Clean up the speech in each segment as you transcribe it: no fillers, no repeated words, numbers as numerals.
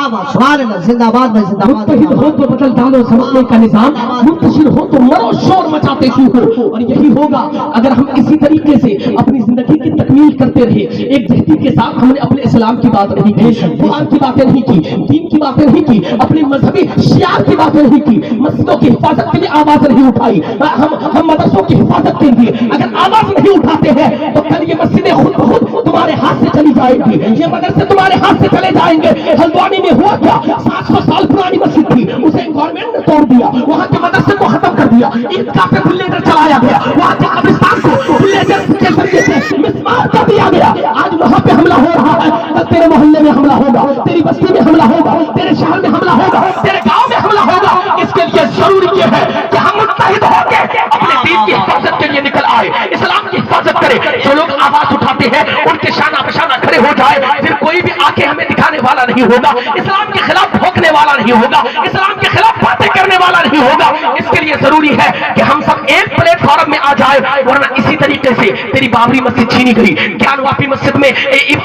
سبحان اللہ، زندہ باد بھائی، زندہ باد۔ متحد ہو تو بدل ڈالو سمجھنے کا نظام، منتشر ہو تو مرو شور مچاتے ہو۔ اور یہی ہوگا اگر ہم اسی طریقے سے اپنی زندگی کی تکمیل کرتے رہے۔ ایک جہتی کے ساتھ ہم نے اپنے اسلام کی بات نہیں کی، قرآن کی باتیں نہیں کی، دین کی باتیں نہیں کی، اپنی مذہبی شعار کی باتیں نہیں کی، مسجدوں کی حفاظت کے لیے آواز نہیں اٹھائی، ہم مدرسوں کی حفاظت کے لیے اگر آواز نہیں اٹھاتے ہیں تو کل یہ مسجدیں خود بخود تمہارے ہاتھ سے چلی جائیں گی، یہ مدرسے تمہارے ہاتھ سے چلے جائیں گے۔ ہلدوانی میں ہوا کیا؟ 700 سال پرانی مسجد تھی، اسے گورنمنٹ نے توڑ دیا، وہاں کے مدرسے کو ختم کر دیا، عیدگاہ پہ بلیڈر چلایا گیا، وہاں کے قبرستان کو بلیڈر کے ذریعے سے مسمار کر دیا گیا۔ آج وہاں پہ حملہ ہو رہا ہے، کل تیرے محلے میں حملہ ہوگا، تیری بستی میں حملہ ہوگا، تیرے شہر میں حملہ ہوگا، تیرے گاؤں میں حملہ ہوگا۔ اس کے لیے ضروری یہ ہے کہ ہم متحد ہو کے اپنے دین کی حفاظت کے لیے نکل آئے، اسلام کی حفاظت کرے۔ جو لوگ آواز اٹھاتے ہیں ان کے شانہ بشانہ کھڑے ہو جائے، پھر کوئی بھی آ کے ہمیں دکھانے والا نہیں ہوگا، اسلام کے خلاف بھونکنے والا نہیں ہوگا، اسلام کے خلاف باتیں کرنے والا نہیں ہوگا۔ اس کے لیے ضروری ہے کہ ہم سب ایک پلیٹ فارم میں آ جائے، ورنہ اسی طریقے سے تیری بابری مسجد چھینی گئی، گیان واپی مسجد میں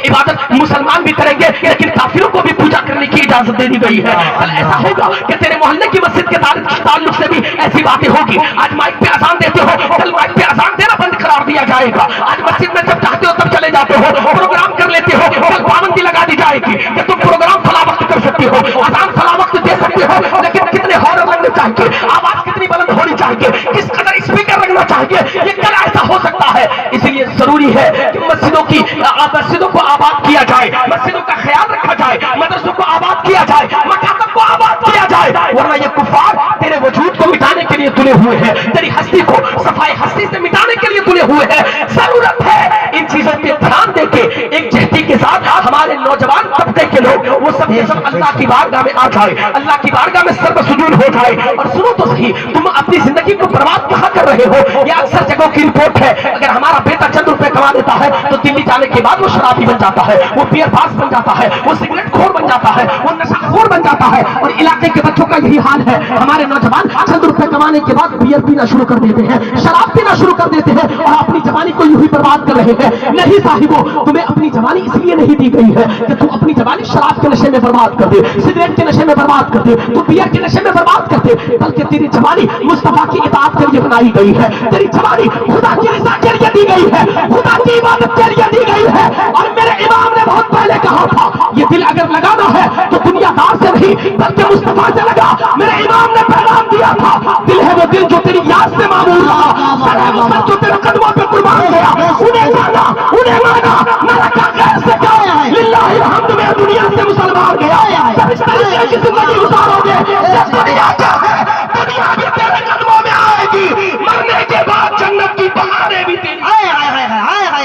عبادت مسلمان بھی کریں گے لیکن کافروں کو بھی پوجا کرنے کی اجازت دے دی گئی ہے۔ کل ایسا ہوگا کہ تیرے محلے کی مسجد کے تعلق سے بھی ایسی باتیں ہوگی۔ آج مائک پہ اذان دیتے ہو، کل مائک پہ اذان دینا بند قرار دیا جائے گا۔ آج مسجد میں جب چاہتے ہو تب چلے جاتے ہو، پروگرام کر لیتے ہو، کل پابندی لگا دی جائے گی کہ تم پروگرام فلاں وقت کر سکتے ہو، اذان فلاں وقت دے سکتے ہو، لیکن کتنے ہارن لگنے چاہیے، آواز کتنی بلند ہونی چاہیے، کس قدر اسپیکر لگنا چاہیے، یہ کل ایسا ہو سکتا ہے۔ اس لیے ضروری ہے کہ مسجدوں کو آباد کیا جائے، مسجدوں کا خیال رکھا جائے، مدرسوں کو آباد کیا جائے، مکاتب کو آباد کیا جائے، ورنہ یہ کفار تیرے وجود کو مٹانے کے لیے تلے ہوئے ہیں، تیری ہستی کو صفائی ہستی سے مٹانے کے لیے تلے ہوئے ہیں۔ ضرورت ہے ان چیزوں پہ دھیان دے کے ایک جہتی کے ساتھ ہمارے نوجوان طبقے کے لوگ وہ سب کے سب اللہ کی بارگاہ میں آ جائے، اللہ کی بارگاہ میں سر سجود ہو جائے۔ اور سنو تو صحیح، تم اپنی زندگی کو برباد کہاں کر رہے ہو؟ یہ اکثر جگہوں کی رپورٹ ہے، اگر ہمارا بیٹا چند روپے کما دیتا ہے تو دلی جانے کے بعد وہ شرابی بن جاتا ہے، وہ بیئر باز بن جاتا ہے، وہ سگریٹ خور بن جاتا ہے، وہ نشہ خور بن جاتا ہے۔ اور علاقے کے بچوں کا یہی حال ہے، ہمارے نوجوان چند روپے کمانے کے بعد بیئر پینا شروع کر دیتے ہیں، شراب پینا شروع کر دیتے ہیں اور اپنی جوانی کو یوں ہی برباد کر رہے ہیں۔ نہیں صاحبو، تمہیں اپنی جوانی اس لیے نہیں دی گئی ہے کہ تم اپنی جوانی شراب کے نشے میں برباد کر دے، سگریٹ کے نشے میں برباد کر دے، تو بیئر کے نشے میں برباد کر دے، بلکہ تیری جوانی مصطفیٰ کی اطاعت کے لیے بنائی گئی ہے، تیری جوانی خدا کی رضا کے لیے دی گئی ہے، خدا کی عبادت کے لیے دی گئی ہے۔ اور میرے امام نے بہت پہلے کہا تھا، یہ دل اگر لگانا ہے تو دنیا دار سے نہیں بلکہ مصطفیٰ سے لگا۔ میرے امام نے پیغام دیا تھا، دل ہے وہ دل جو تیری یاد سے معمول رہا، سر ہے وہ سر جو تیرے قدموں پہ قربان گیا، انہیں مانا، انہیں مانا، نہ رکھا غیر سے کیا، للہ الحمد میں دنیا سے مسلمان گیا۔ جب اس طریقے کی زندگی گزارو گے، یہ دنیا کیا ہے، دنیا بھی تیرے قدموں میں آئے گی، مرنے کے بعد جنت کی بہاریں بھی تیری۔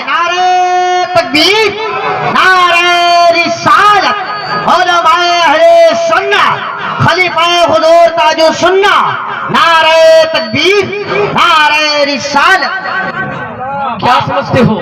نعرہ تکبیر، نعرہ رسالت، علماء اہل سنت، خلیفہ حضور تاج السنہ، نعرہ تکبیر، نعرہ رسالت۔ کیا سمجھتے ہو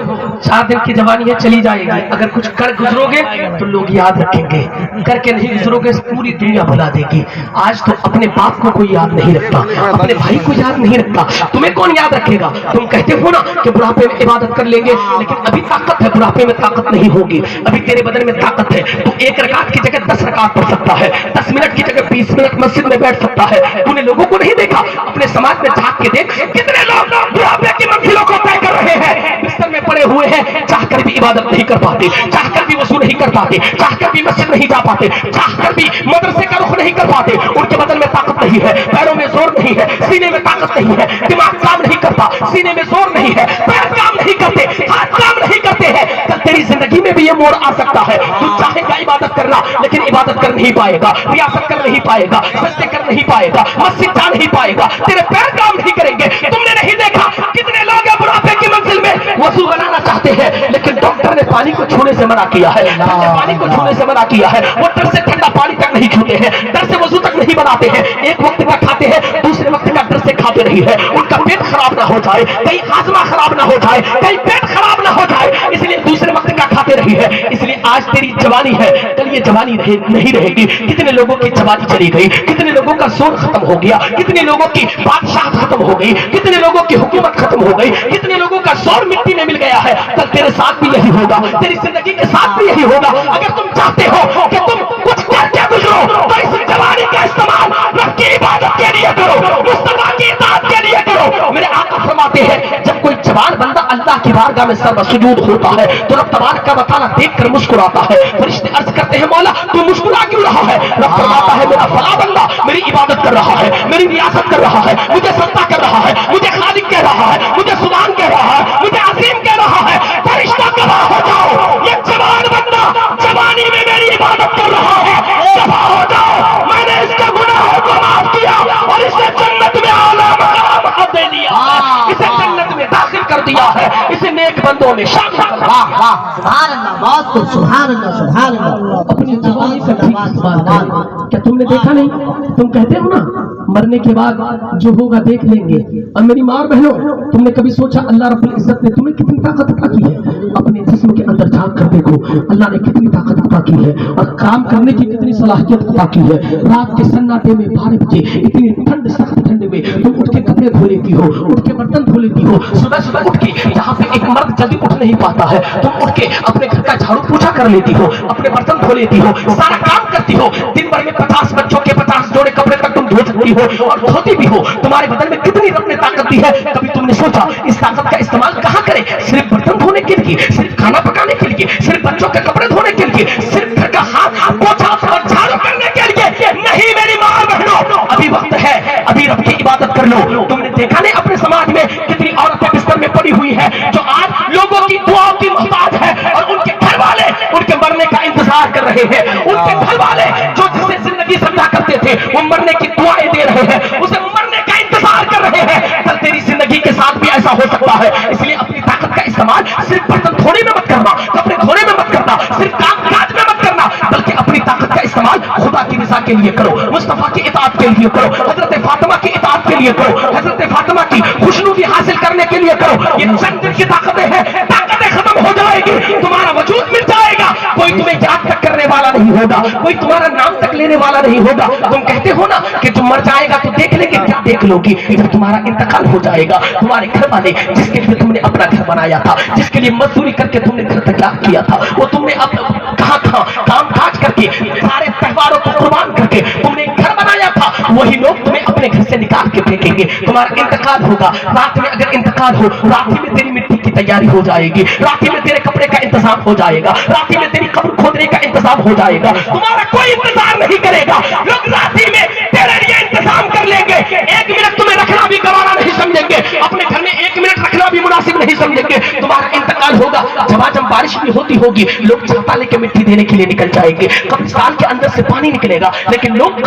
4 دن کی جوانی ہے چلی جائے گی، اگر کچھ کر گزرو گے تو لوگ یاد رکھیں گے، کر کے نہیں گزرو گے پوری دنیا بھلا دے گی۔ آج تو اپنے باپ کو کوئی یاد نہیں رکھتا، اپنے بھائی کو یاد نہیں رکھتا، تمہیں کون یاد رکھے گا؟ تم کہتے ہو نا کہ بڑھاپے میں عبادت کر لیں گے، لیکن ابھی طاقت ہے، بڑھاپے میں طاقت نہیں ہوگی، ابھی تیرے بدن میں طاقت ہے، تو 1 رکعت کی جگہ 10 رکعت پڑھ سکتا ہے، 10 منٹ کی جگہ 20 منٹ مسجد میں بیٹھ سکتا ہے۔ تو نے لوگوں کو نہیں دیکھا؟ اپنے سماج میں جھانک کے دیکھ، کتنے لوگ بڑھاپے کی منزلوں کو طے کر رہے ہیں، بستر میں پڑے ہوئے ہیں، چاہ کر بھی عبادت نہیں کر پاتے، چاہ کر بھی وضو نہیں کر پاتے، چاہ کر بھی مسجد نہیں جا پاتے، چاہ کر بھی مدرسے کا رخ نہیں کر پاتے۔ ان کے بدن میں طاقت نہیں ہے، پیروں میں زور نہیں ہے، سینے میں طاقت نہیں ہے، دماغ کام نہیں کرتا، سینے میں زور نہیں ہے، پیر کام نہیں کرتے، ہاتھ کام نہیں کرتے ہیں۔ کل تیری زندگی میں بھی یہ موڑ آ سکتا ہے، تو چاہے گا عبادت کرنا لیکن عبادت کر نہیں پائے گا، ریاست کر نہیں پائے گا، سجدے کر نہیں پائے گا، مسجد جا نہیں پائے گا، تیرے پیر کام نہیں کریں گے۔ تم نے نہیں دیکھا کتنے لوگ ہیں بڑھاپے کی منزل میں وضو بنانا چاہتے ہیں لیکن ڈاکٹر نے پانی کو چھونے سے منع کیا ہے، پانی کو چھونے سے منع کیا ہے، وہ ڈر سے ٹھنڈا پانی تک نہیں چھوتے ہیں، ڈر سے وضو تک نہیں بناتے ہیں، ایک وقت کا کھاتے ہیں دوسرے وقت کا ڈر سے کھاتے نہیں ہے، ان کا پیٹ خراب نہ ہو جائے، کہیں ہاضمہ خراب نہ ہو جائے، کہیں پیٹ خراب نہ ہو جائے، اس لیے دوسرے وقت کا کھاتے رہی ہے۔ اس لیے آج تیری جوانی ہے، کل یہ جوانی نہیں رہے گی۔ کتنے لوگوں کی جوانی چلی گئی، کتنے لوگوں کا زور ختم ہو گیا، کتنے لوگوں کی بادشاہت ختم ہو گئی، کتنے لوگوں کی حکومت ختم ہو گئی، کتنے لوگوں کا زور مٹی میں مل گیا ہے۔ کل تیرے ساتھ بھی یہی ہوگا، تیری زندگی کے ساتھ بھی یہی ہوگا۔ اگر تم چاہتے ہو کہ تم کچھ کر کے گزرو अल्लाह की बारगाह में सर्व सुजूद होता है तो रब तबारक व तआला देखकर मुस्कुराता है। फरिश्ते अर्ज करते हैं मौला तू मुस्कुरा क्यों रहा है? रब फरमाता है मेरा फला बंदा मेरी इबादत कर रहा है, मेरी रियासत कर रहा है, मुझे सत्ता कर रहा है, मुझे खालिक कह रहा है, मुझे सुभान कह रहा है, मुझे अजीम कह रहा है। फरिश्ता गवाह हो जाओ ये जवान बंदा जवानी में मेरी इबादत कर रहा है। गवाह हो जाओ मैंने इसके गुनाहों को माफ किया और इसे जन्नत में आला मकाम दे दिया है, इसे जन्नत में दाखिल कर दिया है, इसे नेक बंदों में शामिल कर दिया। वाह वाह सुभान अल्लाह, बहुत खूब, सुभान अल्लाह सुभान अल्लाह। अपनी जवानी से ठीक इस्तेमाल करें। क्या तुमने देखा नहीं? तुम कहते हो ना मरने के बाद जो होगा देख लेंगे। और मेरी माँ और बहनों तुमने कभी सोचा अल्लाह रब्बुल इज्जत ने तुम्हें कितनी ताकत अता की है? अपने जिस्म के अंदर झांक कर देखो अल्लाह ने कितनी ताकत अता की है और काम करने की कितनी सलाहियत अता की है। रात के सन्नाटे में 12 बजे इतनी ठंड सख्त ठंड में तुम उठ के कपड़े धो लेती हो, उठ के बर्तन धो लेती हो, सुबह सुबह उठ के जहाँ पे एक मर्द जल्दी उठ नहीं पाता है तुम उठ के अपने घर का झाड़ू पोछा कर लेती हो, अपने बर्तन धो लेती हो, सारा काम करती हो। दिन भर में 50 बच्चों के 50 जोड़े कपड़े तक तुम धो सकती हो और धोती भी हो। तुम्हारे बदन में कितनी रब ने ताकत दी है। कभी तुमने सोचा इस ताकत का इस्तेमाल कहाँ करें? सिर्फ बर्तन धोने के लिए, सिर्फ खाना पकाने के लिए, सिर्फ बच्चों के कपड़े धोने के लिए, सिर्फ घर का हाथ पोछा और झाड़ू करने के लिए नहीं। मेरी माँ बहनों अभी वक्त है, अभी रब की इबादत कर लो। तुमने देखा नहीं अपने समाज में कितनी औरतें बिस्तर में पड़ी हुई है जो आज लोगों की दुआओं की मोहताज है और उनके घर वाले उनके मरने का इंतजार कर रहे हैं। उनके घर वाले जो जिसे जिंदगी समझा करते थे वो मरने की दुआएं दे रहे हैं, उसे मरने का इंतजार कर रहे हैं। कल तेरी जिंदगी के साथ भी ऐसा हो सकता है। इसलिए अपनी ताकत का इस्तेमाल सिर्फ बर्तन धोने में मत करना, कपड़े धोने में मत करना, सिर्फ काम काज में मत करना, बल्कि अपनी ताकत का इस्तेमाल खुदा की रज़ा के लिए करो, मुस्तफा की इताअत के लिए करो, हजरत फातिमा की इताअत के लिए करो, हजरत फातिमा की खुशनुदी हासिल करने के लिए करो। ये चंद दिन की ताकतें हैं, ताकतें खत्म हो जाएगी, तुम्हारा वजूद मिट जाएगा, कोई तुम्हें याद तक करने वाला नहीं होगा, कोई तुम्हारा नाम तक लेने वाला नहीं होगा। तुम कहते हो ना कि तुम मर जाएगा तो देख लेंगे, क्या देख लोगी? जब तुम्हारा इंतकाल हो जाएगा तुम्हारे घर वाले जिसके लिए तुमने अपना घर बनाया था, जिसके लिए मजदूरी करके तुमने घर तैयार किया था, वो तुमने अब कहा था काम काज करके सारे त्योहारों को कुर्बान करके तुमने घर बनाया था, वही लोग तुम्हें अपने घर से निकाल के फेंकेंगे। तुम्हारा इंतकाल होगा, रात में अगर इंतकाल हो रात में तेरी मिट्टी की तैयारी हो जाएगी, रात में तेरे कपड़े का इंतजाम हो जाएगा, रात में तेरी कब्र खोदने का इंतजाम हो जाएगा। तुम्हारा कोई इंतजार नहीं करेगा, लोग रात में तेरे लिए इंतजाम कर लेंगे। 1 मिनट तुम्हें रखना भी गवारा नहीं समझेंगे, अपने घर में 1 मिनट रखना भी मुनासिब नहीं समझेंगे। तुम्हारा इंतकाल होगा, जब बारिश भी होती होगी लोग छाता लेके मिट्टी देने के लिए निकल जाएंगे, कब्रिस्तान के अंदर से पानी निकलेगा, लेकिन लोग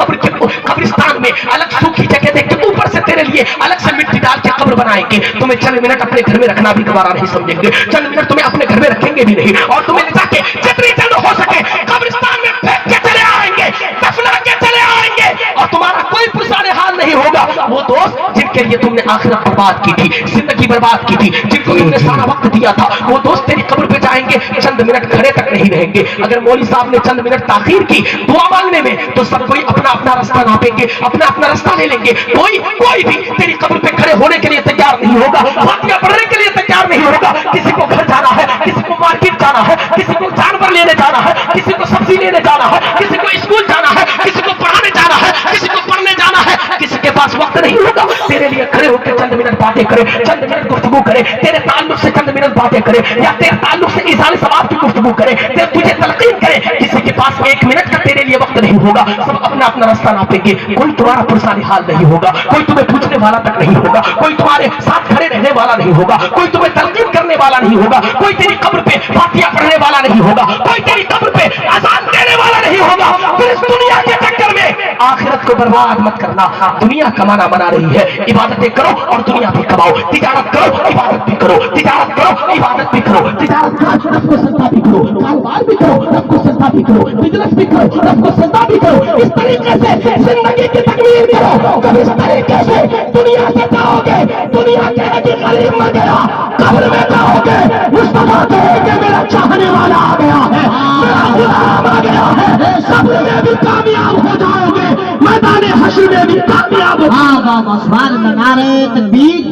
कब्रिस्तान में अलग सूखी जगह देख के ऊपर से तेरे लिए अलग से मिट्टी डाल के कब्र बनाएंगे। तुम्हें चंद मिनट अपने घर में रखना भी गवारा नहीं समझेंगे, चंद मिनट तुम्हें अपने घर में रखेंगे भी नहीं और तुम्हें ले जाके जितनी जल्द हो सके कब्रिस्तान में फेंक के चले आएंगे, दफना के चले आएंगे और तुम्हारा कोई पुरसाने हाल नहीं होगा। वो दोस्त जिनके लिए तुमने आखिरत बर्बाद की थी, जिंदगी बर्बाद की थी, जिनको तुमने सारा वक्त दिया था, वो दोस्त तेरी कब्र पे जाएंगे, चंद मिनट खड़े तक नहीं रहेंगे। अगर मौलवी साहब ने चंद मिनट ताखीर की दुआ मांगने में तो सब कोई अपना अपना रास्ता नापेंगे, अपना अपना रास्ता ले लेंगे। कोई भी तेरी कब्र पे खड़े होने के लिए तैयार नहीं होगा, फातिहा पढ़ने के लिए तैयार नहीं होगा। किसी को घर जाना है, किसी को मार्केट जाना है, किसी को जानवर लेने जाना है, किसी को सब्जी लेने जाना है, किसी को स्कूल जाना है, किसी को पढ़ाने जाना है, किसी को पढ़ने जाना है, किसी के पास वक्त नहीं होगा तेरे लिए खड़े होकर चंद मिनट बातें करे, चंद मिनट गुफ्तगू करे, तेरे ताल्लुक से चंद मिनट बातें करे या तेरे ताल्लुक से इज़ाले सवाब की गुफ्तगू करे, तुझे तलकीन करे। किसी के पास 1 मिनट का तेरे लिए वक्त नहीं होगा, सब अपना अपना रास्ता नापेंगे। कोई तुम्हारा पुरसानी हाल नहीं होगा, कोई तुम्हें पूछने वाला तक नहीं होगा, कोई तुम्हारे साथ खड़े रहने वाला नहीं होगा, कोई तुम्हें तलकीन करने वाला नहीं होगा, कोई तेरी कब्र पे फातिहा पढ़ने वाला नहीं होगा, कोई तेरी कब्र पे अज़ान देने वाला नहीं होगा। फिर इस दुनिया के चक्कर में आखिरत को बर्बाद मत करना। दुनिया कमाना बना रही है, इबादतें करो और दुनिया भी कमाओ, तिजारत करो इबादत भी करो, तिजारत करो इबादत भी करो, तिजारत करो रब को सजदा भी करो, कारोबार भी करो रब को सजदा भी करो, बिजनेस भी करो रब को सजदा भी करो। इस तरीके से जिंदगी की तकमील करो। कब इस तरीके से दुनिया से जाओगे, दुनिया कहेगी गरीब मर गया, कब्र में जाओगे मुस्तफा कहेंगे मेरा चाहने वाला आ गया है, मेरा गुलाम आ गया है। सब्र में भी कामयाब हो जाओगे, मैदान हश्र में भी कामयाब हो। नारे तकबीर,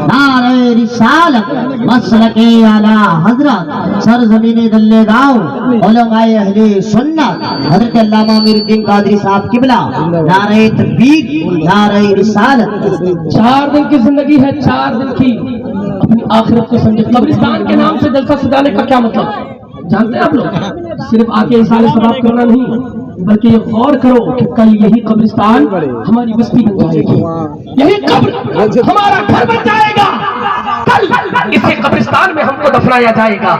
नारे रिसालत, मसलके आला हजरत, सरजमीन दल्ले गाँव, उलमाए अहले सुन्नत, हजरत अल्लामा अमीरुद्दीन कादरी साहब किबला, नारे तकबीर, नारे रिसालत। 4 दिन की जिंदगी है, 4 दिन की अपनी आखिरत को समझे। कब्रिस्तान के नाम से जलसा सजाने का क्या मतलब जानते हैं आप लोग? सिर्फ आके इशारे सवाब करना नहीं, बल्कि ये गौर करो कि कल यही कब्रिस्तान हमारी बस्ती बन जाएगी, यही कब्र हमारा घर बन जाएगा। कल इसी कब्रिस्तान में हमको दफनाया जाएगा।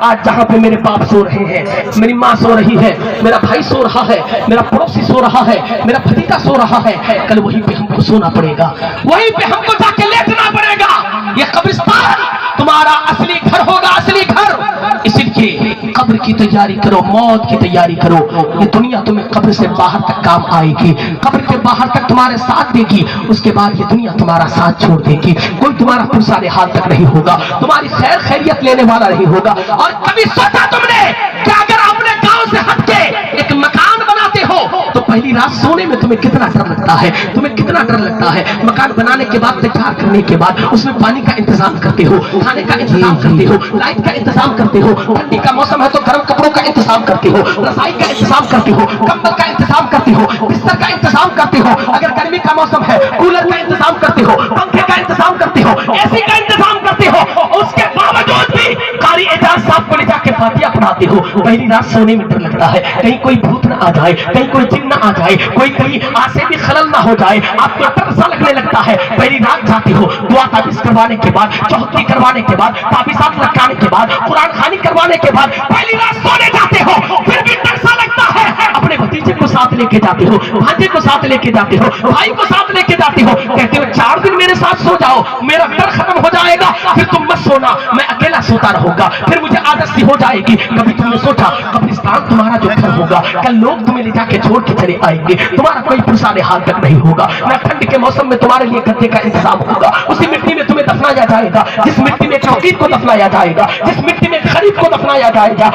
आज जहाँ पे मेरे बाप सो रहे हैं, मेरी माँ सो रही है, मेरा भाई सो रहा है, मेरा पड़ोसी सो रहा है, मेरा भतीजा सो रहा है, कल वहीं पे हमको सोना पड़ेगा, वहीं पे हमको जाके लेटना पड़ेगा। ये कब्रिस्तान तुम्हारा असली घर होगा, असली घर। इसलिए कब्र की तैयारी करो, मौत की तैयारी करो। ये दुनिया तुम्हें कब्र से बाहर तक काम आएगी, कब्र के बाहर तक तुम्हारे साथ देगी, उसके बाद ये दुनिया तुम्हारा साथ छोड़ देगी। कोई तुम्हारा पुरसाने हाल तक नहीं होगा, तुम्हारी खैर खैरियत लेने वाला नहीं होगा। और कभी सोचा तुमने कि अगर अपने गांव से हटके एक मकान बनाते हो तो पहली रात सोने में तुम्हें कितना डर लगता है, तुम्हें कितना डर लगता है। मकान बनाने के बाद, तैयार करने के बाद उसमें पानी का इंतजाम करते हो, खाने का इंतजाम करते हो, लाइट का इंतजाम करते हो, ठंडी का मौसम है तो गर्म कपड़ों का इंतजाम करते हो, रसाई का इंतजाम करते हो, कंबल का इंतजाम करते हो, बिस्तर का इंतजाम करते हो, अगर गर्मी का मौसम है कूलर का इंतजाम करते हो, पंखे का इंतजाम करते हो, एसी का इंतजाम करते हो। उसके बावजूद भी कारी एजाज साहब को ले जाके फातिया पढ़ाते हो। पहली रात सोने में डर लगता है, कहीं कोई भूत ना आ जाए, कहीं कोई जिन ना आ जाए, कोई कहीं आसे भी खलल ना हो जाए, आपको डर सा लगने लगता है। पहली रात जाते हो, दुआ ताबीज करवाने के बाद, चौहद्दी करवाने के बाद, ताबीजात लगाने के बाद, कुरान खानी करवाने के बाद पहली रात सोने जाते हो, फिर भी डर सा लगता है। अपने भतीजे को साथ लेके जाते हो, भांजे को साथ लेके जाते हो, भाई को साथ लेके जाते हो, कहते हो 4 दिन मेरे साथ सो जाओ, मेरा डर खत्म हो जाएगा, फिर तुम मत सोना, मैं अकेला सोता रहूंगा, फिर मुझे आदत सी हो जाएगी। कभी तुमने सोचा कब्रिस्तान तुम्हारा जो घर होगा, कल लोग तुम्हें ले जाके छोड़ के चले आएंगे, तुम्हारा कोई पुरसाने हाल तक नहीं होगा, ना ठंड के मौसम में तुम्हारे लिए गद्दे का इंतजाम होगा, उसी मिट्टी में तुम्हें दफनाया जाएगा जिस मिट्टी में फकीर को दफनाया जाएगा, जिस मिट्टी में गरीब को दफनाया जाएगा,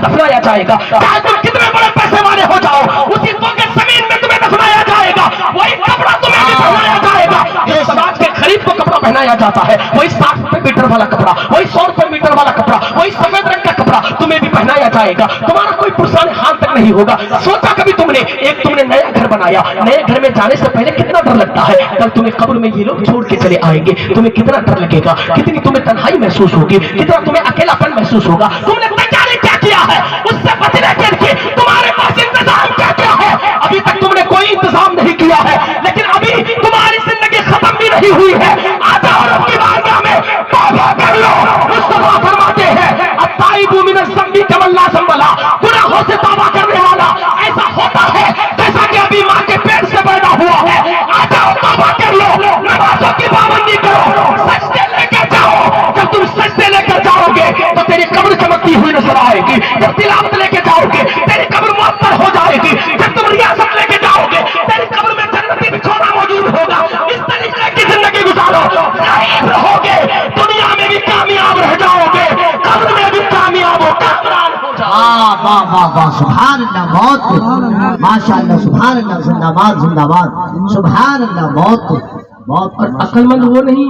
दफनाया जाएगा। चाहे तुम कितने बड़े पैसे वाले हो जाओ, उसी जमीन में तुम्हें दफनाया जाएगा, वही कपड़ा तुम्हें भी पहनाया जाएगा। जो समाज के गरीब को कपड़ा पहनाया जाता है, वही 60 रुपए मीटर वाला कपड़ा, वही 100 रुपए मीटर वाला कपड़ा, वही सफेद रंग का कपड़ा तुम्हें भी पहनाया जाएगा। तुम्हारा कोई पुरसाने हाथ तक नहीं होगा। सोचा कभी तुमने, एक तुमने नया घर बनाया, नए घर में जाने से पहले कितना डर लगता है, कल तुम्हें कब्र में ये लोग छोड़ के चले आएंगे, तुम्हें कितना डर लगेगा, कितनी तुम्हें तन्हाई महसूस होगी, कितना तुम्हें अकेलापन महसूस होगा। तुमने तैयारी क्या किया है उससे बचने के लिए? तुम्हारे पास इंतजाम क्या क्या है? अभी तक तुमने कोई इंतजाम नहीं किया है, लेकिन अभी तुम्हारी जिंदगी खत्म भी नहीं हुई है। आ जाओ रब की बारगाह में तौबा कर लो। मुस्तफा फरमाते हैं अत्ताइबु मिनज़ ज़ंबि कमल्ला ज़ंबला, गुनाहों से तौबा करने वाला ऐसा होता है जैसा कि अभी मां के पेट से पैदा हुआ है। आ जाओ तौबा कर लो, नमाजों की पाबंदी करो, सजदे लेकर जाओ। जब तुम सजदे लेकर जाओगे तो तेरी कब्र चमकती हुई नजर आएगी, जब तिलावत लेके जाओगे तेरी कब्र मुअत्तर हो जाएगी, जब तुम रियासत लेके जाओगे तेरी कब्र में जन्नती बिछौना मौजूद होगा। इस तरीके की जिंदगी गुजारो, नहीं रहोगे दुनिया में भी कामयाब रह जाओगे, कब्र में भी कामयाब हो कामरान हो जाओगे। वाह वाह वाह, सुभान अल्लाह, मौत माशाअल्लाह, सुभान अल्लाह, जिंदाबाद जिंदाबाद, सुभान अल्लाह। मौत और अक्लमंद वो नहीं,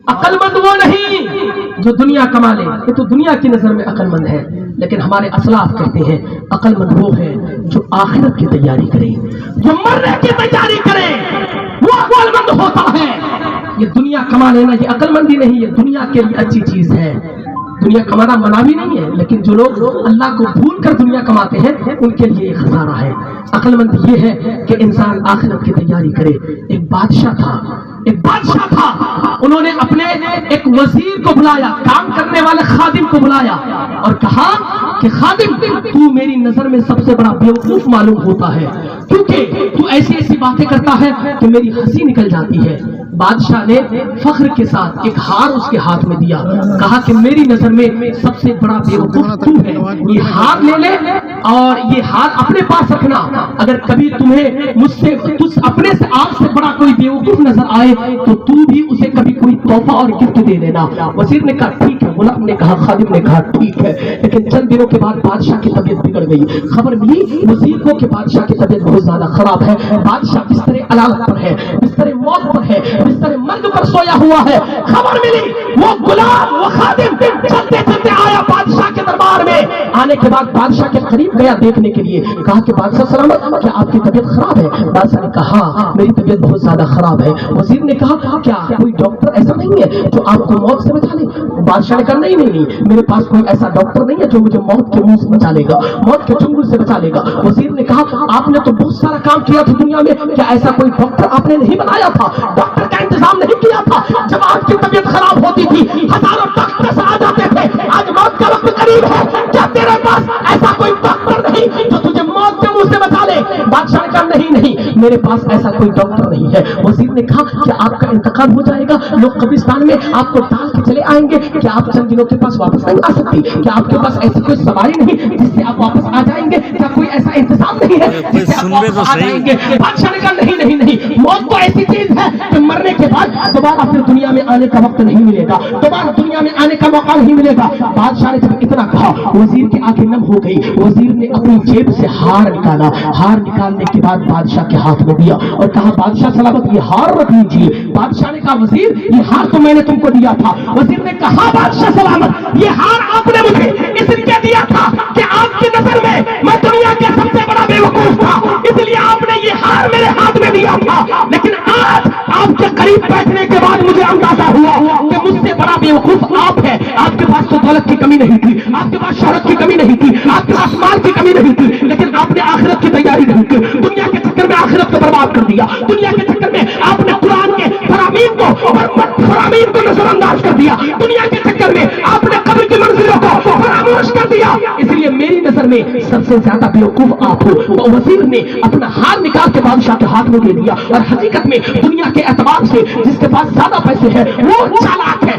अक्लमंद वो नहीं जो दुनिया कमा ले, ये तो दुनिया की नजर में अक्लमंद है, लेकिन हमारे असलाफ कहते हैं अक्लमंद वो है जो आखिरत की तैयारी करे, जो मरने की तैयारी करे, वो अक्लमंद होता है। ये दुनिया कमा लेना ये अक्लमंदी नहीं, ये दुनिया के लिए अच्छी चीज है। दुनिया कमाना मना भी नहीं है, लेकिन जो लोग अल्लाह को भूल कर दुनिया कमाते हैं उनके लिए एक खसारा है। अक्लमंद ये है कि इंसान आखिरत की तैयारी करे। एक बादशाह था, उन्होंने अपने एक वजीर को बुलाया, काम करने वाले खादिम को बुलाया और कहा कि खादिम, तू मेरी नजर में सबसे बड़ा बेवकूफ मालूम होता है, क्योंकि तू ऐसी ऐसी बातें करता है कि मेरी हंसी निकल जाती है। बादशाह ने फख्र के साथ एक हार उसके हाथ में दिया, कहा कि मेरी नजर में सबसे बड़ा बेवकूफ तू है, ये हार ले ले और ये हार अपने पास रखना। अगर कभी तुम्हें मुझसे कुछ अपने से आप से बड़ा कोई बेवकूफ नजर आए तो तू भी उसे कभी कोई तोहफा और गिफ्ट दे देना। वजीर ने कहा ठीक है, गुलाम ने कहा, खादिम ने कहा ठीक है। लेकिन चंद दिनों के बाद बादशाह की तबीयत बिगड़ गई। खबर मिली वजीर को कि बादशाह की तबीयत बहुत ज्यादा खराब है, बादशाह बिस्तरे अलालत पर है, बिस्तरे मौत पर है, बिस्तर मर्द पर सोया हुआ है। खबर मिली, वो गुलाम, वो खादिम चलते चलते आया बादशाह के दरबार में। आने के बाद बादशाह के करीब गया देखने के लिए, कहा कि बादशाह सलामत, क्या आपकी तबीयत खराब है? बादशाह ने कहा मेरी तबीयत बहुत ज्यादा खराब है। वजीर ने कहा क्या कोई डॉक्टर ऐसा नहीं है जो आपको मौत से बचा ले? बादशाह ने कहा नहीं नहीं नहीं, मेरे पास कोई ऐसा डॉक्टर नहीं है जो मुझे मौत के मुंह से बचा लेगा, मौत के चुंगल से बचा लेगा। वजीर ने कहा आपने तो बहुत सारा काम किया था दुनिया में, क्या ऐसा कोई डॉक्टर आपने नहीं बनाया था? डॉक्टर का इंतजाम नहीं किया था? जब आपकी तबीयत खराब होती थी हजारों डॉक्टर आ जाते थे, आज मौत का वक्त करीब है, क्या तेरे पास ऐसा कोई डॉक्टर नहीं जो तुझे मौत के मुंह से बचा ले? बादशाह ने कहा नहीं नहीं, मेरे पास ऐसा कोई डॉक्टर नहीं है। वजीर ने कहा कि आपका इंतकाल हो जाएगा, लोग कब्रिस्तान में आपको डाल के चले आएंगे, क्या आप चंद दिनों के पास वापस नहीं आ सकती? क्या आपके पास ऐसी कोई सवारी नहीं जिससे आप वापस आ जाएंगे? क्या कोई ऐसा इंतजाम नहीं है जिससे आप वापस आ जाएंगे? बादशाह ने कहा नहीं नहीं नहीं, मौत तो ऐसी चीज है कि मरने के बाद दोबारा फिर दुनिया में आने का वक्त नहीं मिलेगा, दोबारा दुनिया में आने का मौका नहीं मिलेगा। बादशाह ने जब इतना कहा वजीर की आंखें नम हो गई। वजीर ने अपनी जेब से हार निकाला, हार निकालने के बाद बादशाह के हाथ में दिया और कहा बादशाह सलामत ये हार रख लीजिए। बादशाह ने कहा वजीर ये हार तो मैंने तुमको दिया था। वजीर ने कहा बादशाह सलामत ये हार आपने मुझे इसलिए दिया था कि आपकी नजर में मैं दुनिया के सबसे बड़ा बेवकूफ था, इसलिए आपने ये हार मेरे हाथ में दिया था। लेकिन आज आपके करीब बैठने के बाद मुझे अंदाजा हुआ कि मुझसे बड़ा बेवकूफ आप है। आपके पास तो दौलत की कमी नहीं थी, आपके पास शोहरत की कमी नहीं थी, आपके पास माल की कमी नहीं थी, लेकिन आपने आखिरत की तैयारी नहीं की। दुनिया के चक्कर में आखिरत को बर्बाद कर दिया, दुनिया के चक्कर में आपने कुरान के फरामीन को नजरअंदाज कर दिया, दुनिया के चक्कर में आपने कब्र की मंजिलों को फरामोश कर दिया। इसलिए मेरी नजर में सबसे ज्यादा बेवकूफ आप हो। तो वजीर ने अपना हाथ निकाल के बादशाह के हाथ में दे दिया और हकीकत में दुनिया के एतबार से जिसके पास ज्यादा पैसे हैं वो चालाक है।